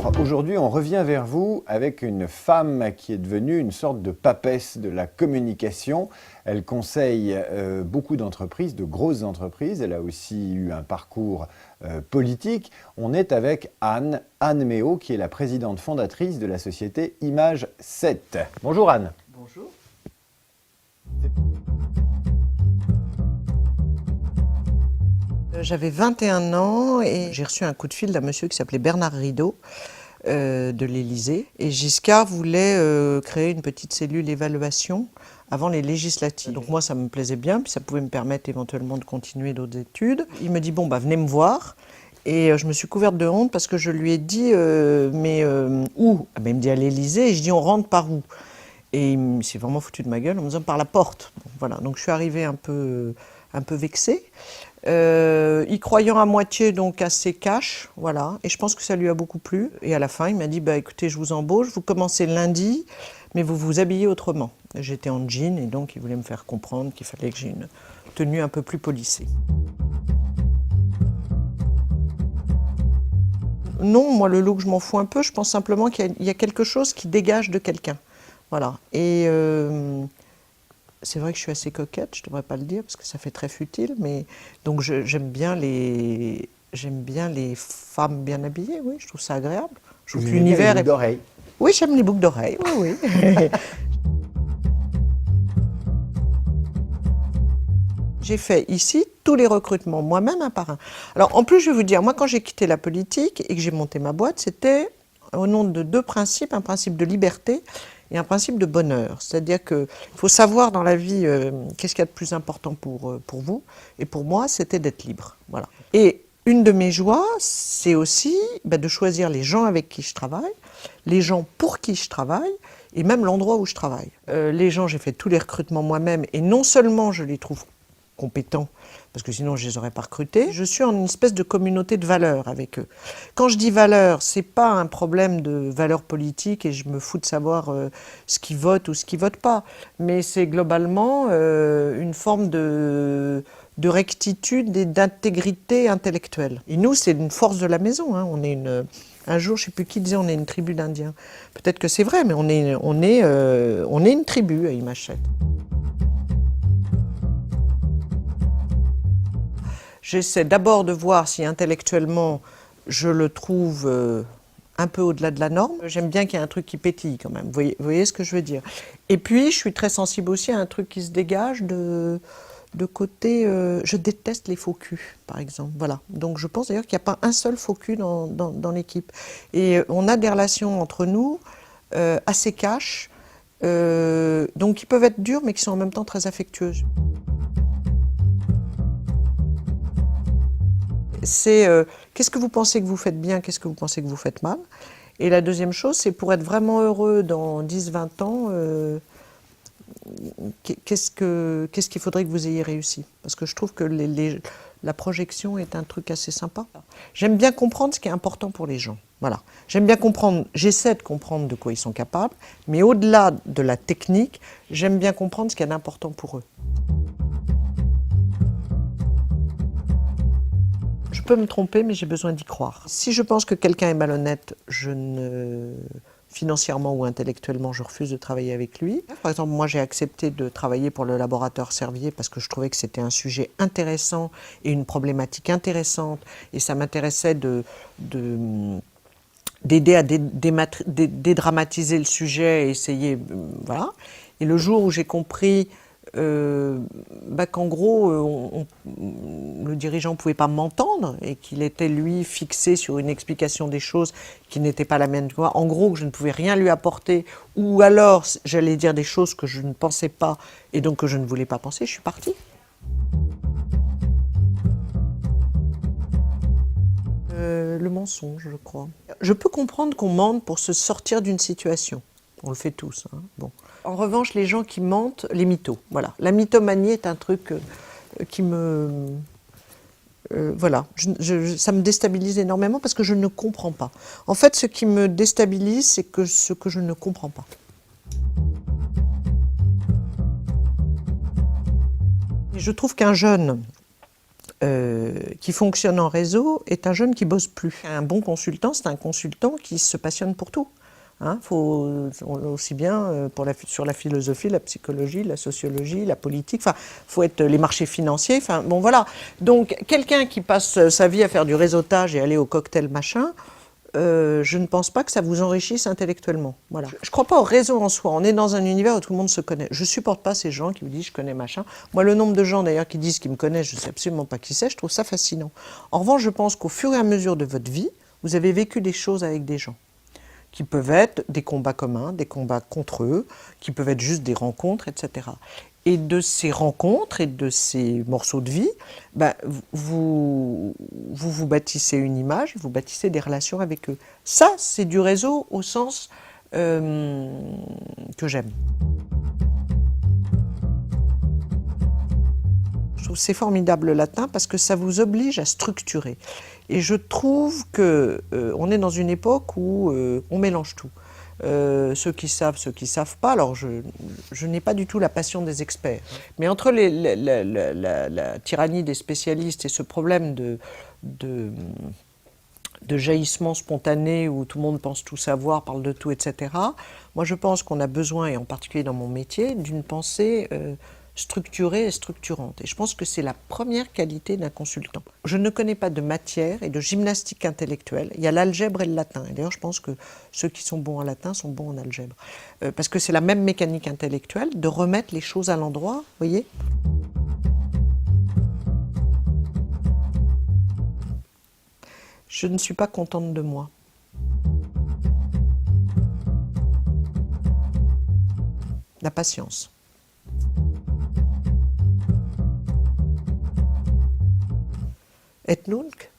Alors aujourd'hui, on revient vers vous avec une femme qui est devenue une sorte de papesse de la communication. Elle conseille beaucoup d'entreprises, de grosses entreprises. Elle a aussi eu un parcours politique. On est avec Anne Méot, qui est la présidente fondatrice de la société Image 7. Bonjour Anne. Bonjour. J'avais 21 ans et j'ai reçu un coup de fil d'un monsieur qui s'appelait Bernard Rideau de l'Élysée. Et Giscard voulait créer une petite cellule évaluation avant les législatives. Donc moi, ça me plaisait bien, puis ça pouvait me permettre éventuellement de continuer d'autres études. Il me dit, bon, bah, venez me voir. Et je me suis couverte de honte parce que je lui ai dit, où? Ah, ben, il me dit à l'Élysée, et je dis, on rentre par où? Et il s'est vraiment foutu de ma gueule en me disant, par la porte. Bon, voilà, donc je suis arrivée un peu vexée. Y croyant à moitié, donc assez cash, voilà, et je pense que ça lui a beaucoup plu. Et à la fin, il m'a dit, bah écoutez, je vous embauche, vous commencez lundi, mais vous vous habillez autrement. J'étais en jean et donc il voulait me faire comprendre qu'il fallait que j'ai une tenue un peu plus polissée. Non, moi le look, je m'en fous un peu, je pense simplement qu'il y a quelque chose qui dégage de quelqu'un, voilà. Et c'est vrai que je suis assez coquette, je ne devrais pas le dire parce que ça fait très futile, mais donc j'aime bien les femmes bien habillées, oui, je trouve ça agréable. Je trouve que l'univers est... d'oreilles. Oui, j'aime les boucles d'oreilles, oui, oui. J'ai fait ici tous les recrutements, moi-même un par un. Alors en plus, je vais vous dire, moi quand j'ai quitté la politique et que j'ai monté ma boîte, c'était au nom de deux principes, un principe de liberté et un principe de bonheur. C'est-à-dire qu'il faut savoir dans la vie qu'est-ce qu'il y a de plus important pour vous. Et pour moi, c'était d'être libre. Voilà. Et une de mes joies, c'est aussi de choisir les gens avec qui je travaille, les gens pour qui je travaille, et même l'endroit où je travaille. Les gens, j'ai fait tous les recrutements moi-même, et non seulement je les trouve compétents, parce que sinon je ne les aurais pas recrutés. Je suis en une espèce de communauté de valeurs avec eux. Quand je dis valeurs, ce n'est pas un problème de valeurs politiques et je me fous de savoir ce qu'ils votent ou ce qu'ils ne votent pas, mais c'est globalement une forme de rectitude et d'intégrité intellectuelle. Et nous, c'est une force de la maison. Hein. On est un jour, je ne sais plus qui disait, on est une tribu d'Indiens. Peut-être que c'est vrai, mais on est une tribu à Image 7. J'essaie d'abord de voir si intellectuellement je le trouve un peu au-delà de la norme. J'aime bien qu'il y ait un truc qui pétille quand même, vous voyez ce que je veux dire. Et puis je suis très sensible aussi à un truc qui se dégage de côté... je déteste les faux culs, par exemple. Voilà. Donc je pense d'ailleurs qu'il n'y a pas un seul faux cul dans l'équipe. Et on a des relations entre nous assez cash, donc qui peuvent être dures mais qui sont en même temps très affectueuses. C'est qu'est-ce que vous pensez que vous faites bien, qu'est-ce que vous pensez que vous faites mal. Et la deuxième chose, c'est pour être vraiment heureux dans 10-20 ans, qu'est-ce qu'il faudrait que vous ayez réussi. Parce que je trouve que la projection est un truc assez sympa. J'aime bien comprendre ce qui est important pour les gens. Voilà. J'aime bien comprendre, j'essaie de comprendre de quoi ils sont capables, mais au-delà de la technique, j'aime bien comprendre ce qui est important pour eux. Je peux me tromper, mais j'ai besoin d'y croire. Si je pense que quelqu'un est malhonnête, financièrement ou intellectuellement, je refuse de travailler avec lui. Par exemple, moi j'ai accepté de travailler pour le laboratoire Servier parce que je trouvais que c'était un sujet intéressant et une problématique intéressante. Et ça m'intéressait d'aider à dédramatiser le sujet et essayer... voilà. Et le jour où j'ai compris qu'en gros, le dirigeant ne pouvait pas m'entendre et qu'il était, lui, fixé sur une explication des choses qui n'était pas la mienne. En gros, que je ne pouvais rien lui apporter ou alors j'allais dire des choses que je ne pensais pas et donc que je ne voulais pas penser, je suis partie. Le mensonge, je crois. Je peux comprendre qu'on mente pour se sortir d'une situation. On le fait tous. Hein. Bon. En revanche, les gens qui mentent, les mythos. Voilà. La mythomanie est un truc qui me... voilà. Ça me déstabilise énormément parce que je ne comprends pas. En fait, ce qui me déstabilise, c'est ce que je ne comprends pas. Et je trouve qu'un jeune qui fonctionne en réseau est un jeune qui bosse plus. Un bon consultant, c'est un consultant qui se passionne pour tout. Faut aussi bien sur la philosophie, la psychologie, la sociologie, la politique, faut être les marchés financiers, bon voilà. Donc quelqu'un qui passe sa vie à faire du réseautage et aller au cocktail machin, je ne pense pas que ça vous enrichisse intellectuellement. Voilà. Je ne crois pas au réseau en soi. On est dans un univers où tout le monde se connaît. Je ne supporte pas ces gens qui me disent je connais machin. Moi, le nombre de gens d'ailleurs qui disent qu'ils me connaissent, je ne sais absolument pas qui c'est, je trouve ça fascinant. En revanche, je pense qu'au fur et à mesure de votre vie, vous avez vécu des choses avec des gens qui peuvent être des combats communs, des combats contre eux, qui peuvent être juste des rencontres, etc. Et de ces rencontres et de ces morceaux de vie, vous bâtissez une image, vous bâtissez des relations avec eux. Ça, c'est du réseau au sens que j'aime. Je trouve c'est formidable le latin parce que ça vous oblige à structurer. Et je trouve qu'on est dans une époque où on mélange tout. Ceux qui savent pas. Alors je n'ai pas du tout la passion des experts. Mais entre la tyrannie des spécialistes et ce problème de jaillissement spontané où tout le monde pense tout savoir, parle de tout, etc. Moi je pense qu'on a besoin, et en particulier dans mon métier, d'une pensée structurée et structurante. Et je pense que c'est la première qualité d'un consultant. Je ne connais pas de matière et de gymnastique intellectuelle. Il y a l'algèbre et le latin. Et d'ailleurs, je pense que ceux qui sont bons en latin sont bons en algèbre. Parce que c'est la même mécanique intellectuelle de remettre les choses à l'endroit, vous voyez ? Je ne suis pas contente de moi. La patience. Et nunc